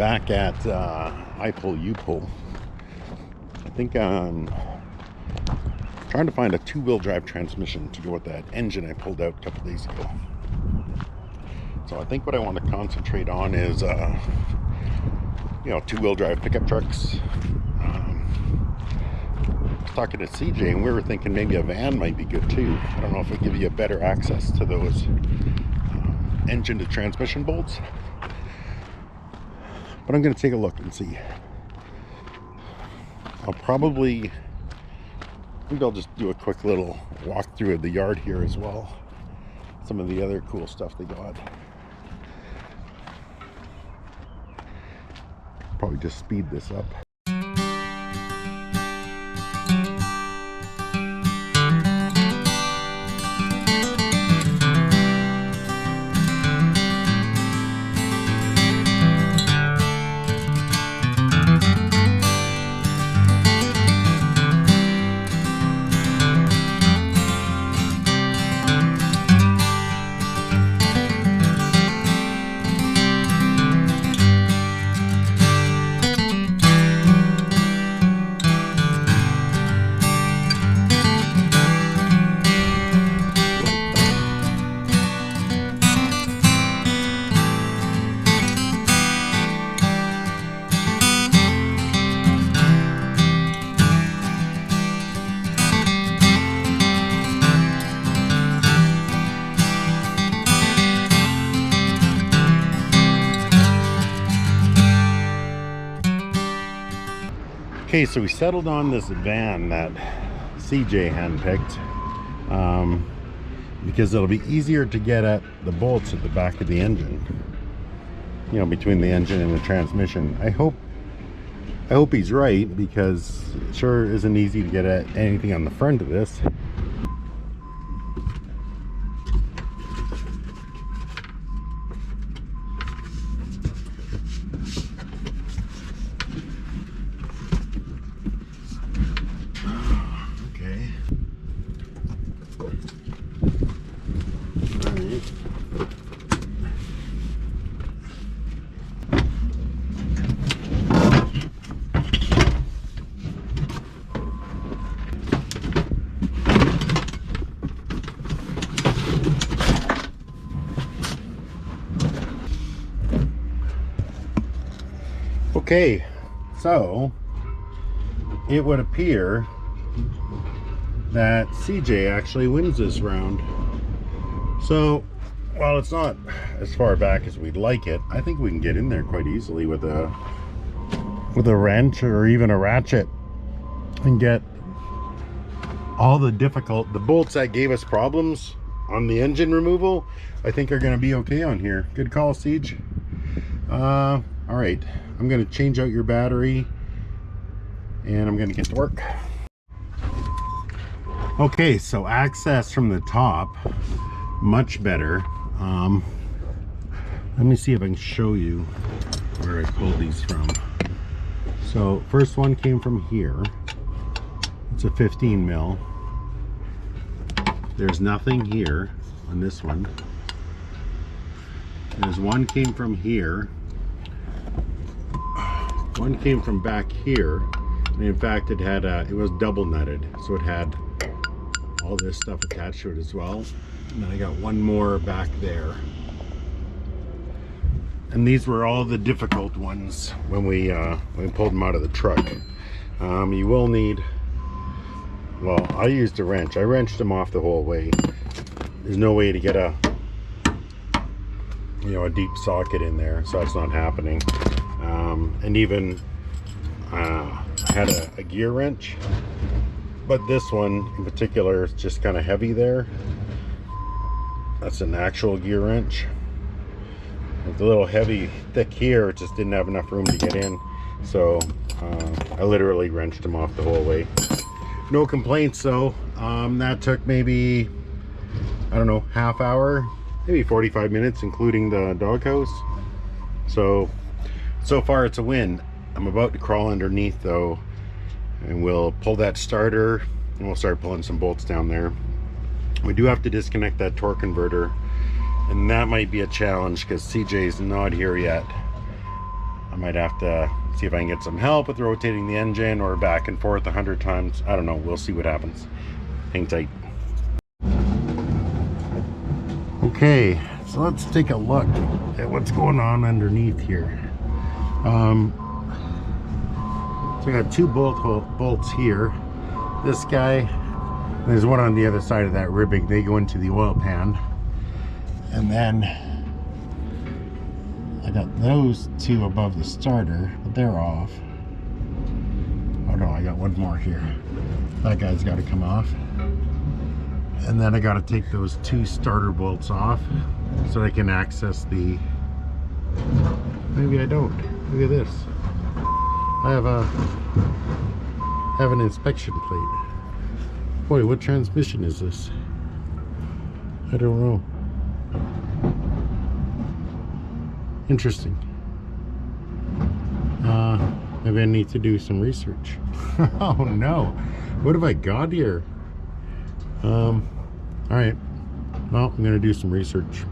back at I Pull You Pull. I think I'm trying to find a two-wheel drive transmission to go with that engine I pulled out a couple days ago. So I think what I want to concentrate on is two-wheel drive pickup trucks. I was talking to CJ and we were thinking maybe a van might be good too. I don't know if it'll give you a better access to those engine to transmission bolts. But I'm going to take a look and see. Maybe I'll just do a quick little walk through of the yard here as well. Some of the other cool stuff they got. Probably just speed this up. Okay, so we settled on this van that CJ handpicked because it'll be easier to get at the bolts at the back of the engine, between the engine and the transmission. I hope he's right, because it sure isn't easy to get at anything on the front of this. Okay, so it would appear that CJ actually wins this round. So while it's not as far back as we'd like it, I think we can get in there quite easily with a wrench or even a ratchet and get all the bolts that gave us problems on the engine removal. I think are going to be okay on here. Good call, Siege. All right, I'm going to change out your battery and I'm going to get to work. Okay, so access from the top, much better. Let me see if I can show you where I pulled these from. So first one came from here. It's a 15 mil. There's nothing here on this one. There's one came from here. One came from back here, and in fact it was double nutted, so it had all this stuff attached to it as well. And then I got one more back there. And these were all the difficult ones when we pulled them out of the truck. You will need, well, I used a wrench. I wrenched them off the whole way. There's no way to get a deep socket in there, so that's not happening. And even I had a gear wrench, but this one in particular is just kind of heavy there. That's an actual gear wrench. It's a little heavy, thick here. It just didn't have enough room to get in, so I literally wrenched them off the whole way. No complaints though. That took maybe, I don't know, half hour, maybe 45 minutes including the doghouse. So far it's a win. I'm about to crawl underneath though, and we'll pull that starter and we'll start pulling some bolts down there. We do have to disconnect that torque converter, and that might be a challenge because CJ's not here yet. I might have to see if I can get some help with rotating the engine or back and forth 100 times. I don't know. We'll see what happens. Hang tight. Okay, so let's take a look at what's going on underneath here. So I got two bolts here. This guy, there's one on the other side of that ribbing. They go into the oil pan. And then I got those two above the starter, but they're off. Oh no, I got one more here. That guy's got to come off. And then I got to take those two starter bolts off so I can access the... Maybe I don't. Look at this. I have an inspection plate. Boy, what transmission is this? I don't know. Interesting. Maybe I need to do some research. Oh no, what have I got here? All right. Well, I'm gonna do some research.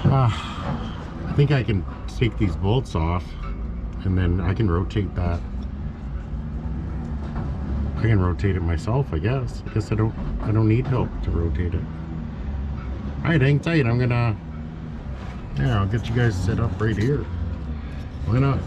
I think I can take these bolts off, and then I can rotate that. I can rotate it myself, I guess. I guess I don't need help to rotate it. All right, hang tight. Yeah, I'll get you guys set up right here. Why not?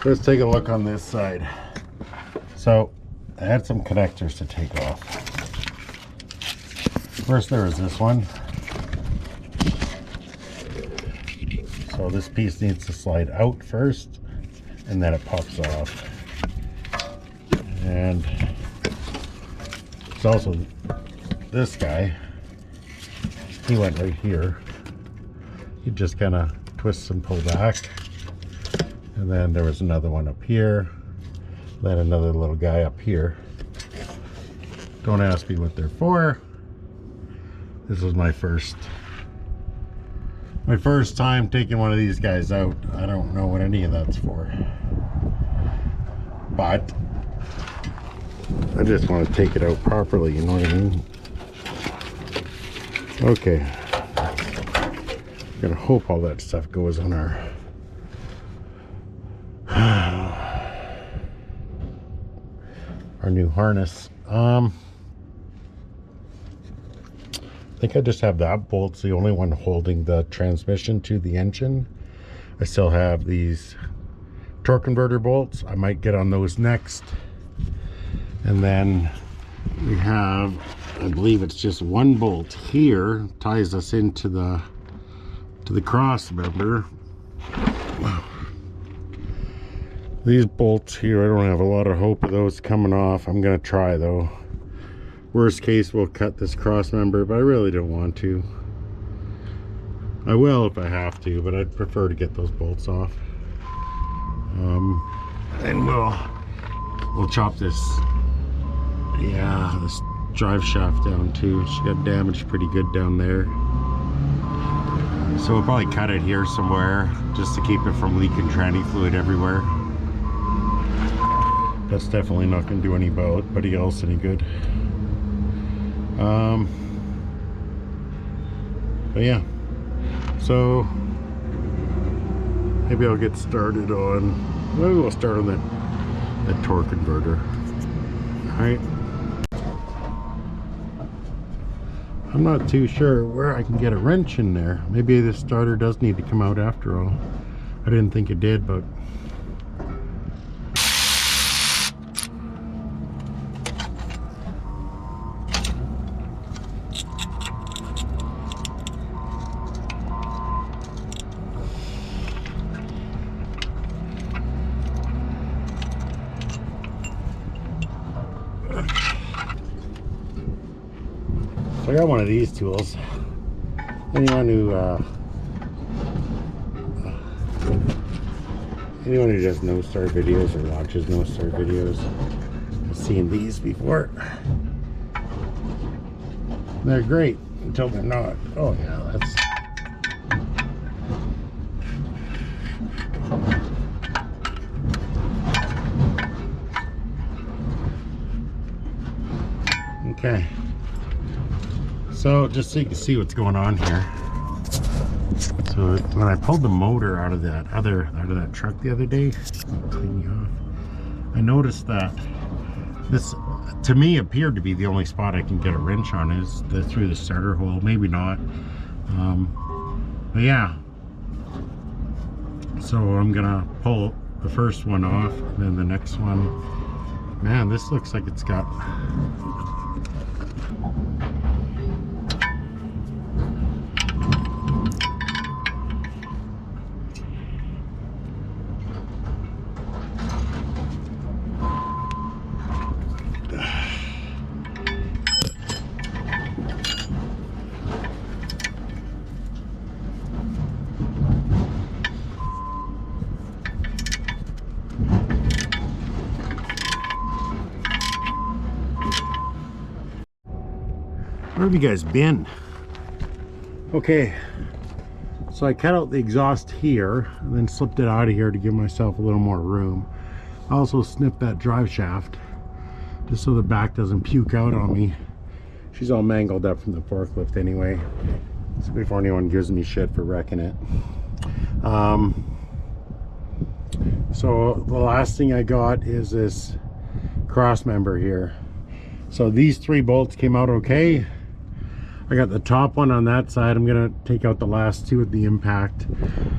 Let's take a look on this side. So I had some connectors to take off. First there is this one. So this piece needs to slide out first, and then it pops off. And it's also this guy. He went right here. You just kind of twist and pull back. And then there was another one up here. Then another little guy up here. Don't ask me what they're for. This was my first time taking one of these guys out. I don't know what any of that's for. But I just want to take it out properly, you know what I mean? Okay. I'm gonna hope all that stuff goes on our new harness. I think I just have that bolt's the only one holding the transmission to the engine. I still have these torque converter bolts. I might get on those next. And then we have, I believe it's just one bolt here, ties us into the cross member. These bolts here, I don't have a lot of hope of those coming off. I'm gonna try though. Worst case, we'll cut this cross member, but I really don't want to. I will if I have to, but I'd prefer to get those bolts off. And we'll chop this, this drive shaft down too. She got damaged pretty good down there. So we'll probably cut it here somewhere just to keep it from leaking tranny fluid everywhere. That's definitely not going to do anybody else any good. But yeah, so maybe I'll get started on, maybe we'll start on that torque converter. Alright. I'm not too sure where I can get a wrench in there. Maybe the starter does need to come out after all. I didn't think it did, but I got one of these tools. Anyone who does no star videos or watches no star videos has seen these before. They're great until they're not. Oh yeah, Okay. So just so you can see what's going on here. So when I pulled the motor out of that truck the other day, I noticed that this, to me, appeared to be the only spot I can get a wrench on is through the starter hole. Maybe not. But yeah. So I'm gonna pull the first one off, and then the next one. Man, this looks like it's got. Where have you guys been? Okay, so I cut out the exhaust here and then slipped it out of here to give myself a little more room. I also snipped that drive shaft just so the back doesn't puke out on me. She's all mangled up from the forklift anyway, so before anyone gives me shit for wrecking it. So the last thing I got is this cross member here. So these 3 bolts came out okay. I got the top one on that side. I'm gonna take out the last 2 at the impact.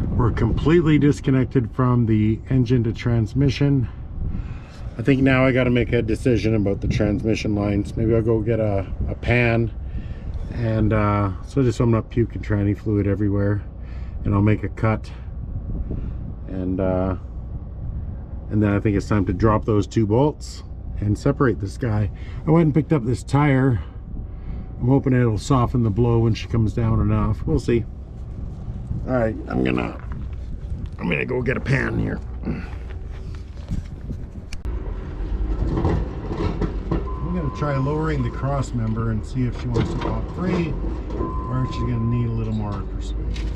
We're completely disconnected from the engine to transmission. I think now I got to make a decision about the transmission lines. Maybe I'll go get a pan, and so just so I'm not puking tranny fluid everywhere, and I'll make a cut, and then I think it's time to drop those 2 bolts and separate this guy. I went and picked up this tire. I'm hoping it'll soften the blow when she comes down enough. We'll see. All right, I'm gonna go get a pan here. I'm gonna try lowering the cross member and see if she wants to pop free, or if she's gonna need a little more persuasion.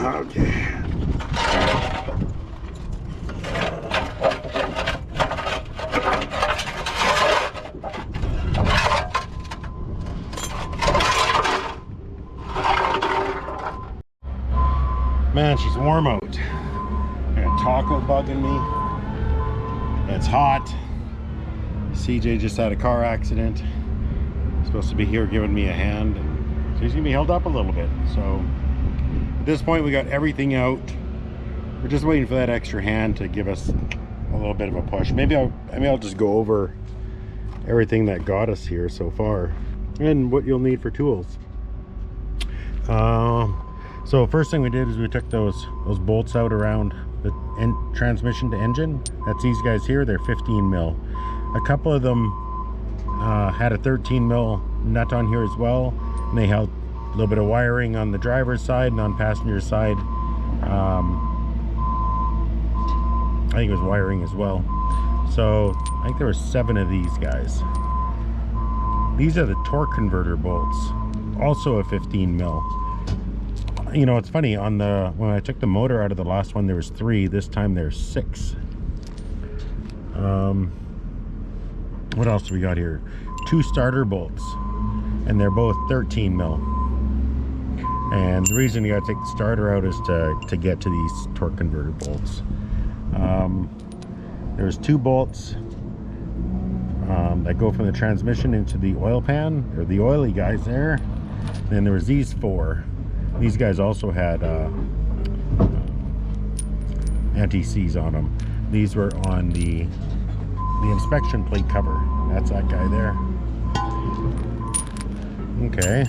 Okay. Man, she's warm out. I got a taco bugging me. It's hot. CJ just had a car accident. He's supposed to be here giving me a hand, and so he's gonna be held up a little bit. So at this point, we got everything out. We're just waiting for that extra hand to give us a little bit of a push. Maybe I'll just go over everything that got us here so far and what you'll need for tools. So first thing we did is we took those bolts out around the transmission to engine. That's these guys here. They're 15 mil. A couple of them had a 13 mil nut on here as well, and they held a little bit of wiring on the driver's side and on passenger side. I think it was wiring as well. So I think there were 7 of these guys. These are the torque converter bolts, also a 15 mil. You know, it's funny, when I took the motor out of the last one, there was 3. This time there's 6. What else do we got here? 2 starter bolts, and they're both 13 mil. And the reason you gotta take the starter out is to get to these torque converter bolts. There's 2 bolts that go from the transmission into the oil pan, or the oily guys there. Then there was these 4. These guys also had anti-seize on them. These were on the inspection plate cover. That's that guy there. Okay,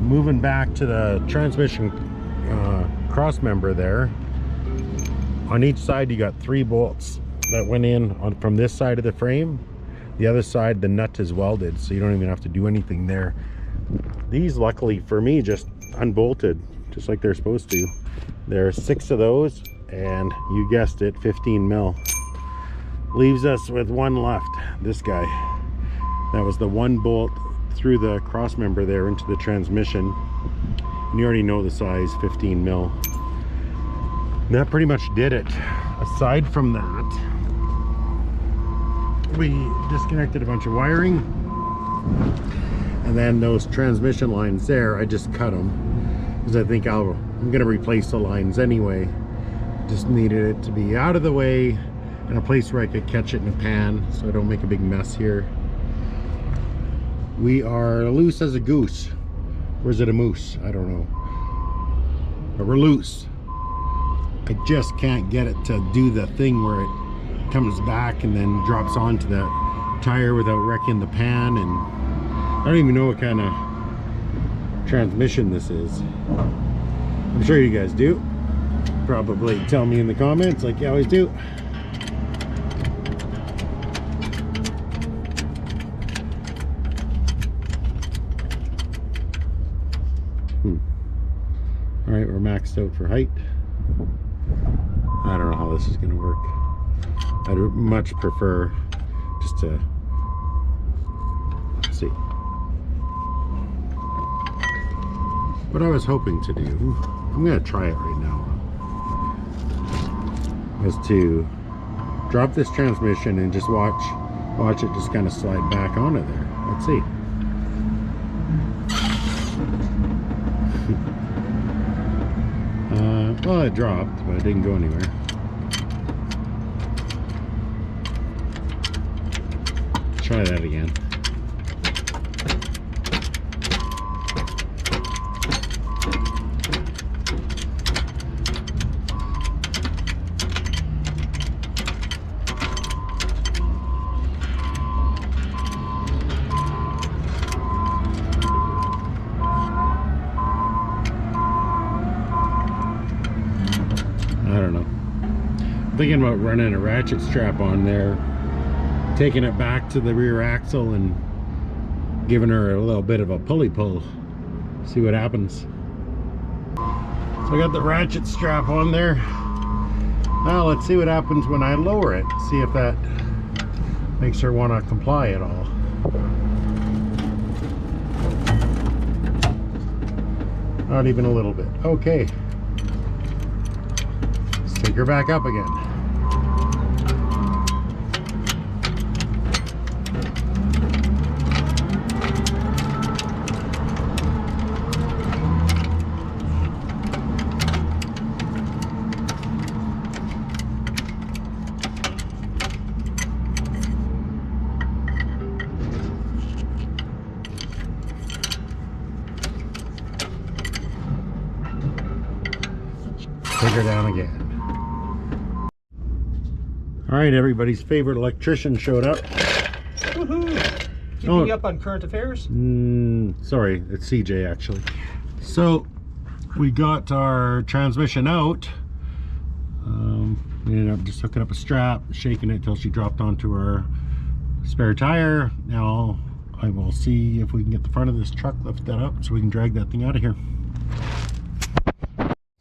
moving back to the transmission cross member there. On each side you got 3 bolts that went in from this side of the frame. The other side, the nut is welded, so you don't even have to do anything there. These, luckily for me, just unbolted just like they're supposed to. There are 6 of those, and you guessed it, 15 mil. Leaves us with 1 left, this guy. That was the 1 bolt through the cross member there into the transmission, and you already know the size, 15 mil. And that pretty much did it. Aside from that, we disconnected a bunch of wiring, and then those transmission lines there, I just cut them because I think I'm gonna replace the lines anyway. Just needed it to be out of the way in a place where I could catch it in a pan so I don't make a big mess here. We are loose as a goose. Or is it a moose? I don't know. But we're loose. I just can't get it to do the thing where it comes back and then drops onto the tire without wrecking the pan. And I don't even know what kind of transmission this is. I'm sure you guys do. Probably tell me in the comments like you always do. All right, we're maxed out for height. I don't know how this is going to work. I'd much prefer just to see. What I was hoping to do, I'm going to try it right now, was to drop this transmission and just watch it just kind of slide back onto there. Let's see. Well, it dropped, but it didn't go anywhere. Try that again. Thinking about running a ratchet strap on there, taking it back to the rear axle and giving her a little bit of a pulley pull, see what happens. So I got the ratchet strap on there. Now let's see what happens when I lower it, see if that makes her want to comply at all. Not even a little bit. Okay, let's take her back up again. Take her down again. All right, everybody's favorite electrician showed up. Woohoo! Keeping you up on current affairs? Sorry, it's CJ actually. So we got our transmission out. We ended up just hooking up a strap, shaking it till she dropped onto our spare tire. Now I will see if we can get the front of this truck lifted up so we can drag that thing out of here.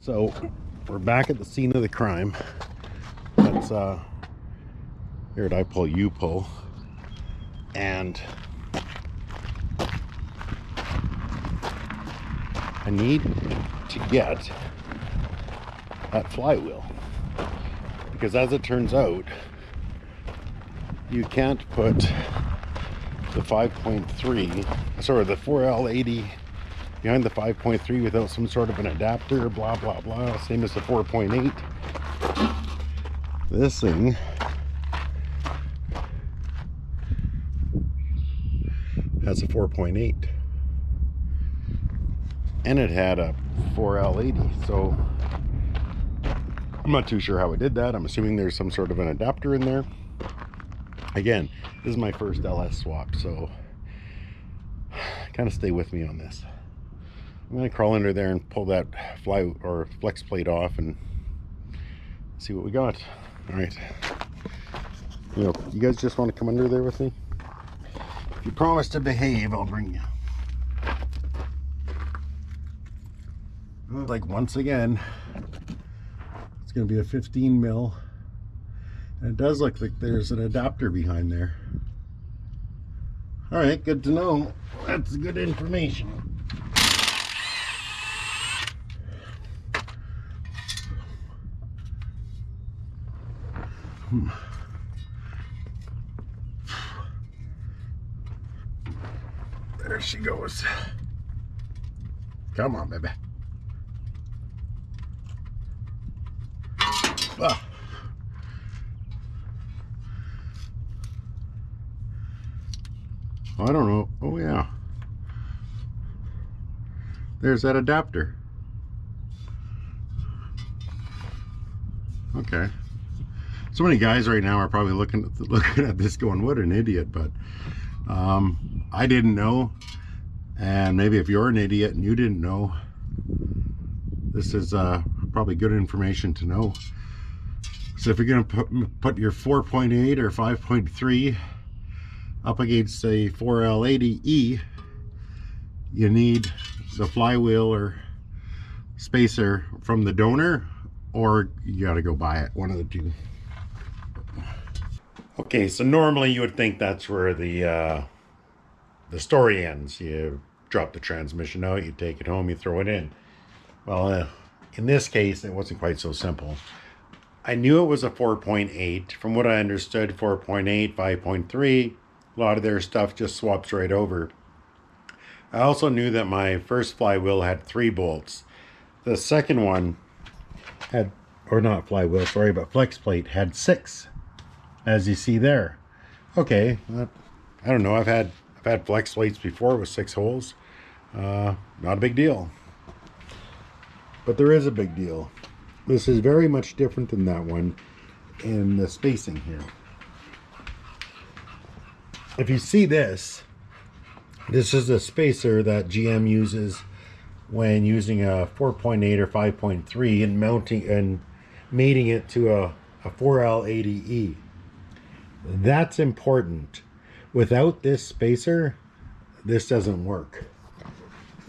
So we're back at the scene of the crime. Let's here, I pull, you pull, and I need to get that flywheel, because as it turns out, you can't put the 5.3, sorry, the 4L80 behind the 5.3 without some sort of an adapter, blah blah blah, same as the 4.8. This thing has a 4.8. And it had a 4L80, so I'm not too sure how it did that. I'm assuming there's some sort of an adapter in there. Again, this is my first LS swap, so kind of stay with me on this. I'm going to crawl under there and pull that fly or flex plate off and see what we got. All right. You know, you guys just want to come under there with me? If you promise to behave, I'll bring you. Like once again, it's going to be a 15 mil, and it does look like there's an adapter behind there. All right, good to know. That's good information. There she goes. Come on, baby. Ah. I don't know. Oh yeah. There's that adapter. Okay. So many guys right now are probably looking at this going, what an idiot, but I didn't know. And maybe if you're an idiot and you didn't know, this is probably good information to know. So if you're going to put your 4.8 or 5.3 up against a 4L80E, you need the flywheel or spacer from the donor, or you got to go buy it, one of the two. Okay, so normally you would think that's where the story ends. You drop the transmission out, you take it home, you throw it in. Well, in this case, it wasn't quite so simple. I knew it was a 4.8. From what I understood, 4.8, 5.3, a lot of their stuff just swaps right over. I also knew that my first flywheel had 3 bolts. The second one had, or not flywheel, sorry, but Flexplate had 6, as you see there. Okay, I don't know. I've had flex plates before with 6 holes. Not a big deal. But there is a big deal. This is very much different than that one in the spacing here. If you see this, this is a spacer that GM uses when using a 4.8 or 5.3 and mounting and mating it to a 4L80E. That's important. Without this spacer, this doesn't work.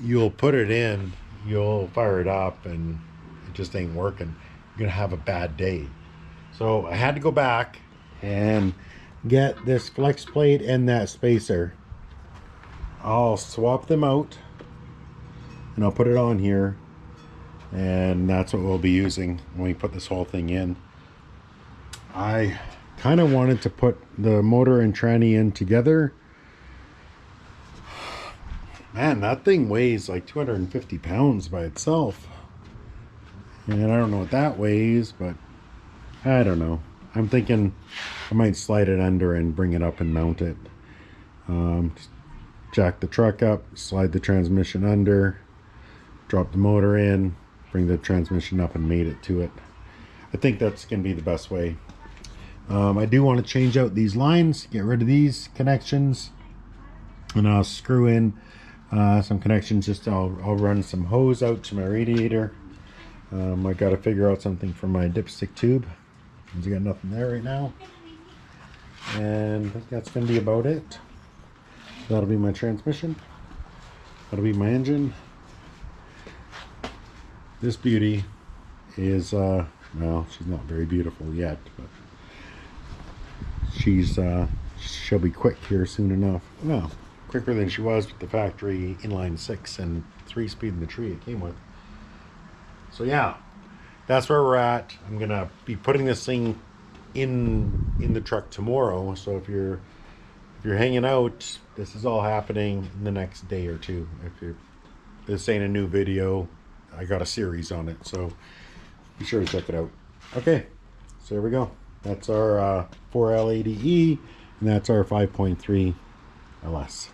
You'll put it in, you'll fire it up, and it just ain't working. You're gonna have a bad day. So I had to go back and get this flex plate and that spacer. I'll swap them out and I'll put it on here, and that's what we'll be using when we put this whole thing in. I kind of wanted to put the motor and tranny in together. Man, that thing weighs like 250 pounds by itself. And I don't know what that weighs, but I don't know. I'm thinking I might slide it under and bring it up and mount it. Jack the truck up, slide the transmission under, drop the motor in, bring the transmission up and mate it to it. I think that's going to be the best way. I do want to change out these lines, get rid of these connections, and I'll screw in some connections. I'll run some hose out to my radiator. I got to figure out something for my dipstick tube. I got nothing there right now, and I think that's going to be about it. That'll be my transmission. That'll be my engine. This beauty is well, she's not very beautiful yet, but she'll be quick here soon enough. Well, quicker than she was with the factory inline 6 and 3-speed in the tree it came with. So yeah, that's where we're at. I'm gonna be putting this thing in the truck tomorrow. So if you're hanging out, this is all happening in the next day or two. This ain't a new video, I got a series on it, so be sure to check it out. Okay, so there we go. That's our 4L80E, and that's our 5.3 LS.